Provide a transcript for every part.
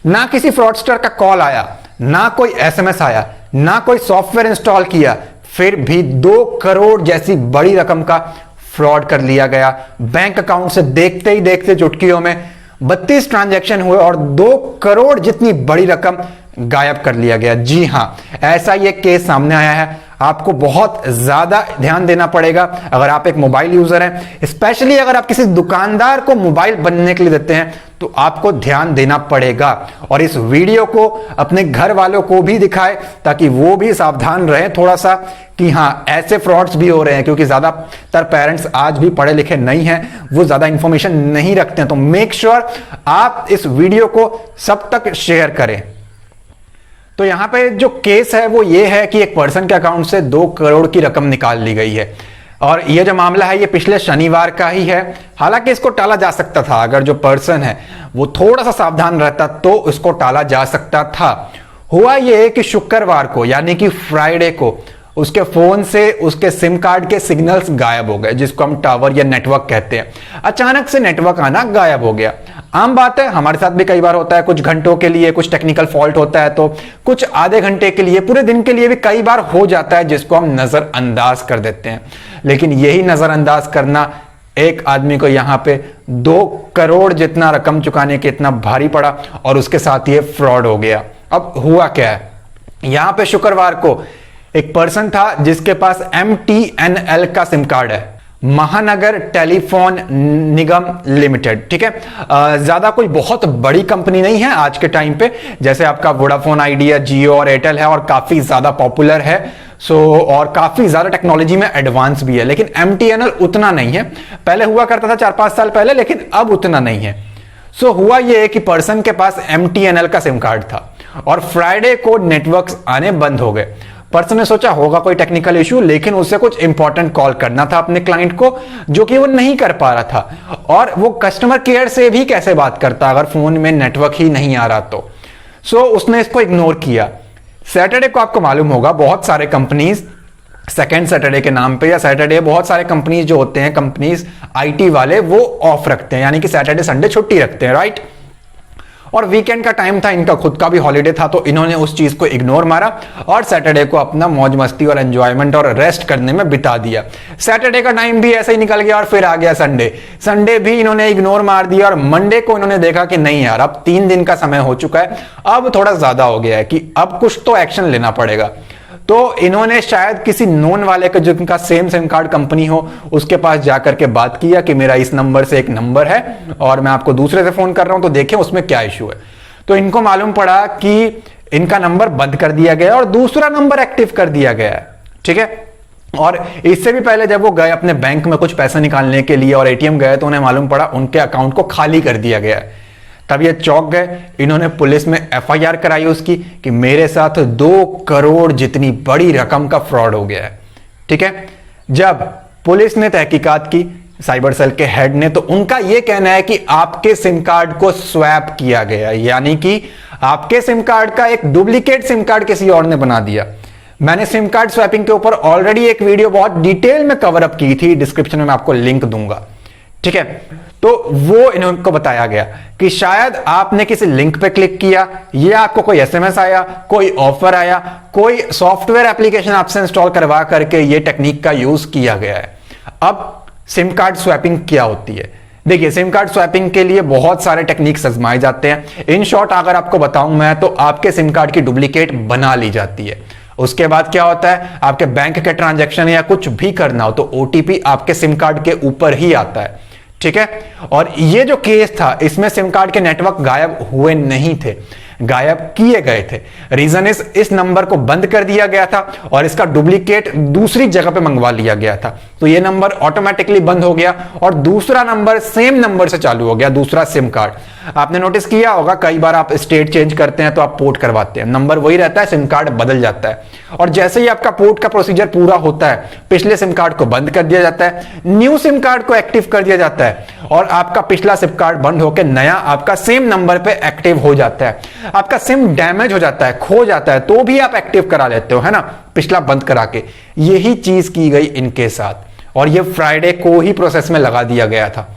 ना किसी फ्रॉडस्टर का कॉल आया, ना कोई एसएमएस आया, ना कोई सॉफ्टवेयर इंस्टॉल किया, फिर भी 2 करोड़ जैसी बड़ी रकम का फ्रॉड कर लिया गया। बैंक अकाउंट से देखते ही देखते चुटकियों में 32 ट्रांजैक्शन हुए और 2 करोड़ जितनी बड़ी रकम गायब कर लिया गया। जी हां, ऐसा ये केस सामने आया है। आपको बहुत ज्यादा ध्यान देना पड़ेगा अगर आप एक मोबाइल यूजर हैं, स्पेशली अगर आप किसी दुकानदार को मोबाइल बनने के लिए देते हैं तो आपको ध्यान देना पड़ेगा। और इस वीडियो को अपने घर वालों को भी दिखाएं ताकि वो भी सावधान रहें थोड़ा सा कि हां ऐसे फ्रॉड्स भी हो रहे हैं, क्योंकि ज्यादातर पेरेंट्स आज भी पढ़े लिखे नहीं हैं, वो ज्यादा इंफॉर्मेशन नहीं रखते हैं। तो मेक श्योर आप इस वीडियो को सब तक शेयर करें। तो यहां पे जो केस है वो ये है कि एक पर्सन के अकाउंट से 2 करोड़ की रकम निकाल ली गई है और ये जो मामला है ये पिछले शनिवार का ही है। हालांकि इसको टाला जा सकता था, अगर जो पर्सन है वो थोड़ा सा सावधान रहता तो इसको टाला जा सकता था। हुआ ये कि शुक्रवार को यानी कि फ्राइडे को उसके फोन से उसके सिम कार्ड के सिग्नल्स गायब हो गए, जिसको हम टावर या नेटवर्क कहते हैं। अचानक से नेटवर्क आना गायब हो गया। आम बात है, हमारे साथ भी कई बार होता है, कुछ घंटों के लिए कुछ टेक्निकल फॉल्ट होता है तो कुछ आधे घंटे के लिए, पूरे दिन के लिए भी कई बार हो जाता है, जिसको हम नजरअंदाज कर देते हैं। लेकिन यही नजरअंदाज करना एक आदमी को यहां पे 2 करोड़ जितना रकम चुकाने के इतना भारी पड़ा और उसके साथ ये फ्रॉड हो गया। अब हुआ क्या है, यहां पे शुक्रवार को एक पर्सन था जिसके पास MTNL का सिम कार्ड है, महानगर टेलीफोन निगम लिमिटेड। ठीक है, ज्यादा कोई बहुत बड़ी कंपनी नहीं है आज के टाइम पे, जैसे आपका वोडाफोन आइडिया, जियो और एयरटेल है और काफी ज्यादा पॉपुलर है। और काफी ज्यादा टेक्नोलॉजी में एडवांस भी है। लेकिन MTNL उतना नहीं है, पहले हुआ करता था 4-5 साल पहले, लेकिन अब उतना नहीं है। हुआ यह कि पर्सन के पास MTNL का सिम कार्ड था और फ्राइडे को नेटवर्क्स आने बंद हो गए। पर्सन ने सोचा होगा कोई टेक्निकल इश्यू, लेकिन उससे कुछ इंपॉर्टेंट कॉल करना था अपने क्लाइंट को, जो कि वो नहीं कर पा रहा था। और वो कस्टमर केयर से भी कैसे बात करता अगर फोन में नेटवर्क ही नहीं आ रहा तो। उसने इसको इग्नोर किया। सैटरडे को आपको मालूम होगा बहुत सारे कंपनीज सेकेंड सैटरडे के नाम पे या सैटरडे बहुत सारे कंपनीज जो होते हैं, कंपनीज IT वाले, वो ऑफ रखते हैं, यानी कि सैटरडे संडे छुट्टी रखते हैं, राइट। और वीकेंड का टाइम था, इनका खुद का भी हॉलीडे था, तो इन्होंने उस चीज को इग्नोर मारा और सैटरडे को अपना मौज मस्ती और एंजॉयमेंट और रेस्ट करने में बिता दिया। सैटरडे का टाइम भी ऐसे ही निकल गया और फिर आ गया संडे। संडे भी इन्होंने इग्नोर मार दिया और मंडे को इन्होंने देखा कि नहीं यार, अब 3 दिन का समय हो चुका है, अब थोड़ा ज्यादा हो गया है कि अब कुछ तो एक्शन लेना पड़ेगा। तो इन्होंने शायद किसी नोन वाले का जिनका सेम सिम कार्ड कंपनी हो उसके पास जाकर के बात किया कि मेरा इस नंबर से एक नंबर है और मैं आपको दूसरे से फोन कर रहा हूं, तो देखें उसमें क्या इश्यू है। तो इनको मालूम पड़ा कि इनका नंबर बंद कर दिया गया और दूसरा नंबर एक्टिव कर दिया गया है। ठीक है, और इससे भी पहले जब वो गए अपने बैंक में कुछ पैसा निकालने के लिए और ATM गए तो उन्हें मालूम पड़ा उनके अकाउंट को खाली कर दिया गया है। तब ये चौंक गए, इन्होंने पुलिस में FIR कराई उसकी कि मेरे साथ 2 करोड़ जितनी बड़ी रकम का फ्रॉड हो गया है। ठीक है, जब पुलिस ने तहकीकात की साइबर सेल के हेड ने, तो उनका यह कहना है कि आपके सिम कार्ड को स्वैप किया गया, यानी कि आपके सिम कार्ड का एक डुप्लीकेट सिम कार्ड किसी और ने बना दिया। मैंने सिम कार्ड स्वैपिंग के ऊपर ऑलरेडी एक वीडियो बहुत डिटेल में कवर अप की थी, डिस्क्रिप्शन में मैं आपको लिंक दूंगा। ठीक है, तो वो इनको बताया गया कि शायद आपने किसी लिंक पे क्लिक किया, या आपको कोई SMS आया, कोई ऑफर आया, कोई सॉफ्टवेयर एप्लीकेशन आपसे इंस्टॉल करवा करके ये टेक्निक का यूज किया गया है। अब सिम कार्ड स्वैपिंग क्या होती है? देखिए, सिम कार्ड स्वैपिंग के लिए बहुत सारे टेक्निक्स आजमाए जाते हैं। इन शॉर्ट अगर आपको बताऊं मैं, तो आपके सिम कार्ड की डुप्लीकेट बना ली जाती है। उसके बाद क्या होता है, आपके बैंक के ट्रांजैक्शन या कुछ भी करना हो तो OTP आपके सिम कार्ड के ऊपर ही आता है। ठीक है, और ये जो केस था इसमें सिम कार्ड के नेटवर्क गायब हुए नहीं थे, गायब किए गए थे। रीजन इस नंबर को बंद कर दिया गया था और इसका डुप्लीकेट दूसरी जगह पे मंगवा लिया गया था, तो ये नंबर ऑटोमेटिकली बंद हो गया और दूसरा नंबर सेम नंबर से चालू हो गया, दूसरा सिम कार्ड। आपने नोटिस किया होगा कई बार आप स्टेट चेंज करते हैं तो आप पोर्ट करवाते हैं, नंबर वही रहता है, सिम कार्ड बदल जाता है। और जैसे ही आपका पोर्ट का प्रोसीजर पूरा होता है, पिछले सिम कार्ड को बंद कर दिया जाता है, न्यू सिम कार्ड को एक्टिव कर दिया जाता है और आपका पिछला सिम कार्ड बंद होकर नया आपका सेम नंबर पे एक्टिव हो जाता है। आपका सिम डैमेज हो जाता है, खो जाता है, तो भी आप एक्टिव करा लेते हो, है ना, पिछला बंद करा के। यही चीज की गई इनके साथ और ये फ्राइडे को ही प्रोसेस में लगा दिया गया था।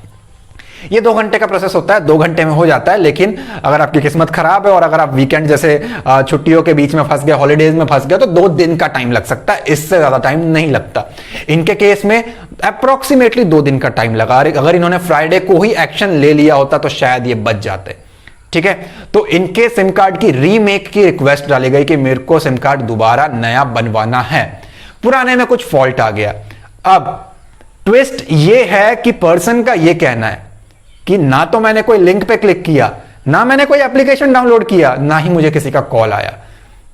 ये 2 घंटे का प्रोसेस होता है, 2 घंटे में हो जाता है। लेकिन अगर आपकी किस्मत खराब है और अगर आप वीकेंड जैसे छुट्टियों के बीच में फंस गए, हॉलीडेज में फंस गए, तो 2 दिन का टाइम लग सकता है, इससे ज्यादा टाइम नहीं लगता। इनके केस में अप्रोक्सीमेटली 2 दिन का टाइम लगा। अगर इन्होंने फ्राइडे को ही एक्शन ले लिया होता तो शायद ये बच जाते। ठीक है, तो इनके सिम कार्ड की रीमेक की रिक्वेस्ट डाली गई कि मेरे को सिम कार्ड दोबारा नया बनवाना है, पुराने में कुछ फॉल्ट आ गया। अब ट्विस्ट ये है कि पर्सन का ये कहना है कि ना तो मैंने कोई लिंक पे क्लिक किया, ना मैंने कोई एप्लीकेशन डाउनलोड किया, ना ही मुझे किसी का कॉल आया।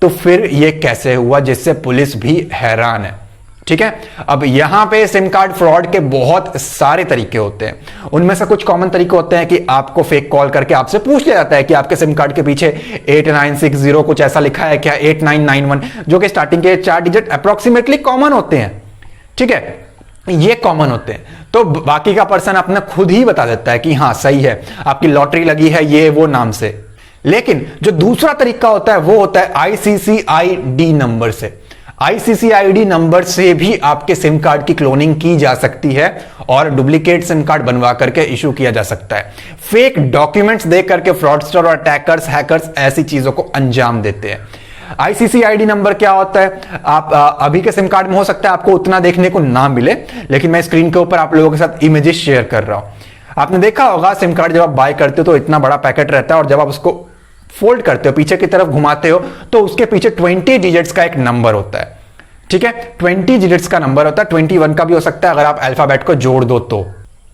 तो फिर ये कैसे हुआ, जिससे पुलिस भी हैरान है। ठीक है, अब यहां पे सिम कार्ड फ्रॉड के बहुत सारे तरीके होते हैं। उनमें से कुछ कॉमन तरीके होते हैं कि आपको फेक कॉल करके आपसे पूछ लिया जाता है कि आपके सिम कार्ड के पीछे 8960 कुछ ऐसा लिखा है क्या, 8991, जो कि स्टार्टिंग के 4 डिजिट अप्रोक्सीमेटली कॉमन होते हैं। ठीक है, ये कॉमन होते हैं। तो बाकी का पर्सन अपना खुद ही बता देता है कि हाँ सही है, आपकी लॉटरी लगी है ये वो नाम से। लेकिन जो दूसरा तरीका होता है वो होता है ICCID नंबर से। ICCID नंबर से भी आपके सिम कार्ड की क्लोनिंग की जा सकती है और डुप्लीकेट सिम कार्ड बनवा करके इशू किया जा सकता है। फेक डॉक्यूमेंट्स दे करके फ्रॉडस्टर और अटैकर्स, हैकर्स ऐसी चीजों को अंजाम देते हैं। ICCID नंबर क्या होता है, आप अभी के सिम कार्ड में हो सकता है आपको उतना देखने को ना मिले, लेकिन मैं स्क्रीन के ऊपर आप लोगों के साथ इमेजेस शेयर कर रहा हूं। आपने देखा होगा सिम कार्ड जब आप बाय करते हो तो इतना बड़ा पैकेट रहता है और जब आप उसको फोल्ड करते हो, पीछे की तरफ घुमाते हो, तो उसके पीछे 20 डिजिट्स का एक नंबर होता है। ठीक है, 20 डिजिट्स का नंबर होता है, 21 का भी हो सकता है अगर आप अल्फाबेट को जोड़ दो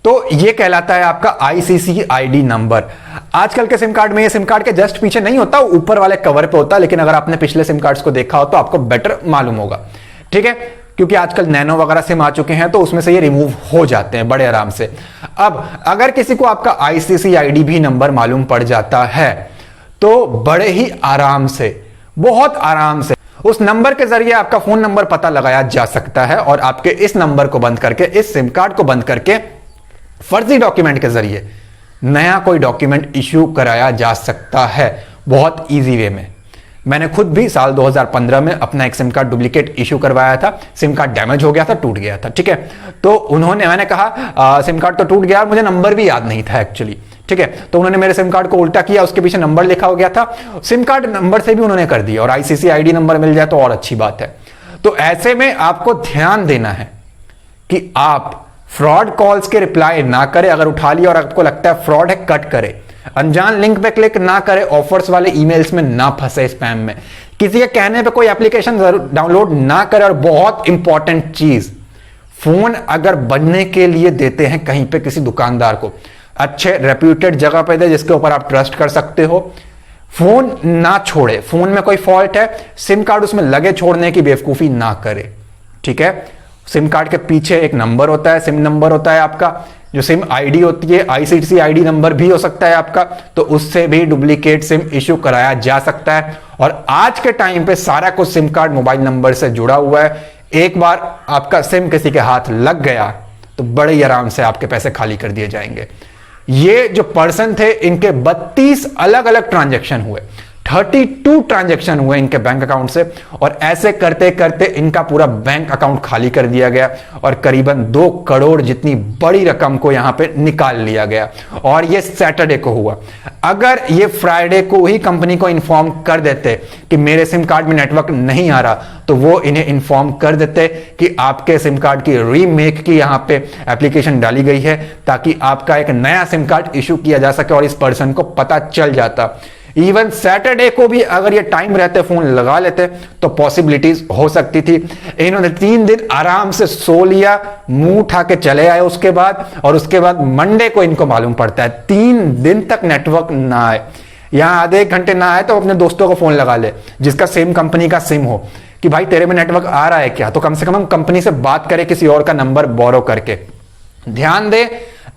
तो ये कहलाता है आपका ICCID नंबर। आजकल के सिम कार्ड में ये सिम कार्ड के जस्ट पीछे नहीं होता, ऊपर वाले कवर पे होता है, लेकिन अगर आपने पिछले सिम कार्ड्स को देखा हो तो आपको बेटर मालूम होगा। ठीक है, क्योंकि आजकल नैनो वगैरह सिम आ चुके हैं तो उसमें से ये रिमूव हो जाते हैं बड़े आराम से। अब अगर किसी को आपका ICCID भी नंबर मालूम पड़ जाता है तो बड़े ही आराम से, बहुत आराम से उस नंबर के जरिए आपका फोन नंबर पता लगाया जा सकता है और आपके इस नंबर को बंद करके, इस सिम कार्ड को बंद करके फर्जी डॉक्यूमेंट के जरिए नया कोई डॉक्यूमेंट इश्यू कराया जा सकता है, बहुत इजी वे में। मैंने खुद भी साल 2015 में अपना एक सिम कार्ड डुप्लीकेट इशू करवाया था। सिम कार्ड डैमेज हो गया था, टूट गया था। ठीक है, तो मैंने कहा सिम कार्ड तो टूट गया और मुझे नंबर भी याद नहीं था एक्चुअली। ठीक है, तो उन्होंने मेरे सिम कार्ड को उल्टा किया, उसके पीछे नंबर लिखा हो गया था, सिम कार्ड नंबर से भी उन्होंने कर दिया, और ICCID नंबर मिल जाए तो और अच्छी बात है। तो ऐसे में आपको ध्यान देना है कि आप फ्रॉड कॉल्स के रिप्लाई ना करें। अगर उठा लिया और आपको लगता है फ्रॉड है, कट करें। अनजान लिंक पे क्लिक ना करें, ऑफर्स वाले ईमेल्स में ना फंसे, स्पैम में। किसी के कहने पे कोई एप्लीकेशन डाउनलोड ना करें। और बहुत इंपॉर्टेंट चीज, फोन अगर बनने के लिए देते हैं कहीं पे किसी दुकानदार को, अच्छे रेप्यूटेड जगह पे दे जिसके ऊपर आप ट्रस्ट कर सकते हो। फोन ना छोड़े, फोन में कोई फॉल्ट है, सिम कार्ड उसमें लगे छोड़ने की बेवकूफी ना करे। ठीक है, सिम कार्ड के पीछे एक नंबर होता है, सिम नंबर होता है आपका, जो सिम आईडी होती है, ICCID नंबर भी हो सकता है आपका, तो उससे भी डुप्लीकेट सिम इश्यू कराया जा सकता है। और आज के टाइम पे सारा कुछ सिम कार्ड मोबाइल नंबर से जुड़ा हुआ है। एक बार आपका सिम किसी के हाथ लग गया तो बड़े ही आराम से आपके पैसे खाली कर दिए जाएंगे। ये जो पर्सन थे, इनके 32 अलग अलग ट्रांजैक्शन हुए, 32 ट्रांजैक्शन हुए इनके बैंक अकाउंट से, और ऐसे करते करते इनका पूरा बैंक अकाउंट खाली कर दिया गया और करीबन 2 करोड़ जितनी बड़ी रकम को यहां पे निकाल लिया गया। और ये सैटरडे को हुआ। अगर ये फ्राइडे को ही कंपनी को इन्फॉर्म कर देते कि मेरे सिम कार्ड में नेटवर्क नहीं आ रहा, तो वो इन्हें इन्फॉर्म कर देते कि आपके सिम कार्ड की रीमेक की यहां पे एप्लीकेशन डाली गई है, ताकि आपका एक नया सिम कार्ड इशू किया जा सके, और इस पर्सन को पता चल जाता। इवन सैटरडे को भी अगर ये टाइम रहते फोन लगा लेते तो पॉसिबिलिटीज हो सकती थी। इन्होंने 3 दिन आराम से सो लिया, मुंह उठा के चले आए उसके बाद, और उसके बाद मंडे को इनको मालूम पड़ता है 3 दिन तक नेटवर्क ना आए, यहां आधे 1 घंटे ना आए तो अपने दोस्तों को फोन लगा ले जिसका सेम कंपनी का सिम हो कि भाई तेरे में नेटवर्क आ रहा है क्या, तो कम से कम कंपनी से बात करें किसी और का नंबर बोरो करके। ध्यान दे,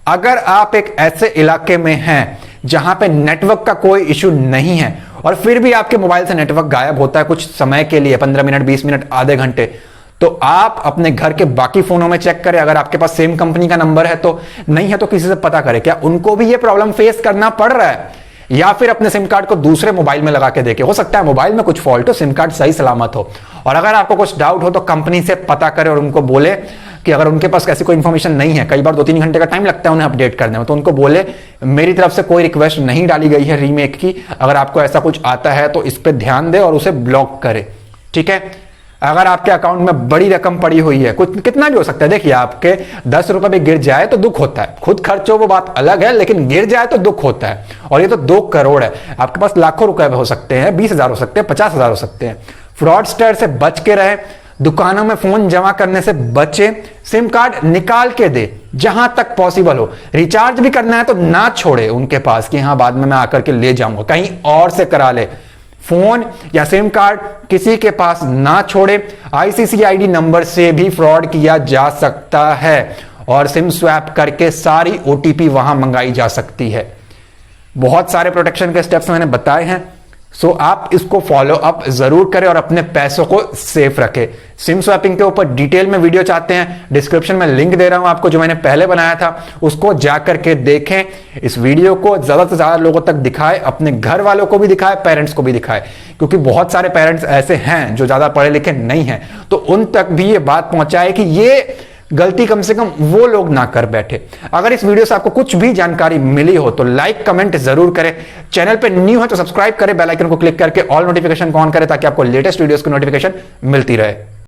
अगर आप एक ऐसे इलाके में हैं जहां पे नेटवर्क का कोई इशू नहीं है और फिर भी आपके मोबाइल से नेटवर्क गायब होता है कुछ समय के लिए, 15 मिनट, 20 मिनट, आधे घंटे, तो आप अपने घर के बाकी फोनों में चेक करें। अगर आपके पास सेम कंपनी का नंबर है तो, नहीं है तो किसी से पता करें क्या उनको भी ये प्रॉब्लम फेस करना पड़ रहा है, या फिर अपने सिम कार्ड को दूसरे मोबाइल में लगा के देखें। हो सकता है मोबाइल में कुछ फॉल्ट हो, सिम कार्ड सही सलामत हो। और अगर आपको कुछ डाउट हो तो कंपनी से पता करें और उनको बोले कि अगर उनके पास ऐसी कोई इन्फॉर्मेशन नहीं है, कई बार 2-3 घंटे का टाइम लगता है उन्हें अपडेट करने में, तो उनको बोले मेरी तरफ से कोई रिक्वेस्ट नहीं डाली गई है रीमेक की, अगर आपको ऐसा कुछ आता है तो इस पर ध्यान दे और उसे ब्लॉक करे। ठीक है, अगर आपके अकाउंट में बड़ी रकम पड़ी हुई है, कुछ कितना भी हो सकता है, देखिए आपके 10 रुपए भी गिर जाए तो दुख होता है, खुद खर्च हो वो बात अलग है, लेकिन गिर जाए तो दुख होता है। और ये तो 2 करोड़ है, आपके पास लाखों रुपए हो सकते हैं, 20,000 हो सकते हैं, 50,000 हो सकते हैं। फ्रॉडस्टर से बच के रहे, दुकानों में फोन जमा करने से बचे, सिम कार्ड निकाल के दे जहां तक पॉसिबल हो, रिचार्ज भी करना है तो ना छोड़े उनके पास कि हाँ बाद में मैं आकर के ले जाऊंगा, कहीं और से करा ले। फोन या सिम कार्ड किसी के पास ना छोड़े। आईसीसीआईडी नंबर से भी फ्रॉड किया जा सकता है और सिम स्वैप करके सारी ओटीपी वहां मंगाई जा सकती है। बहुत सारे प्रोटेक्शन के स्टेप्स मैंने बताए हैं, सो आप इसको फॉलो अप जरूर करें और अपने पैसों को सेफ रखें। सिम स्वैपिंग के ऊपर डिटेल में वीडियो चाहते हैं, डिस्क्रिप्शन में लिंक दे रहा हूं आपको, जो मैंने पहले बनाया था उसको जाकर के देखें। इस वीडियो को ज्यादा से ज्यादा लोगों तक दिखाएं, अपने घर वालों को भी दिखाएं, पेरेंट्स को भी दिखाएं, क्योंकि बहुत सारे पेरेंट्स ऐसे हैं जो ज्यादा पढ़े लिखे नहीं हैं, तो उन तक भी ये बात पहुंचाए कि ये गलती कम से कम वो लोग ना कर बैठे। अगर इस वीडियो से आपको कुछ भी जानकारी मिली हो तो लाइक कमेंट जरूर करें, चैनल पे न्यू है तो सब्सक्राइब करें, बेल आइकन को क्लिक करके ऑल नोटिफिकेशन को ऑन करें ताकि आपको लेटेस्ट वीडियोस की नोटिफिकेशन मिलती रहे।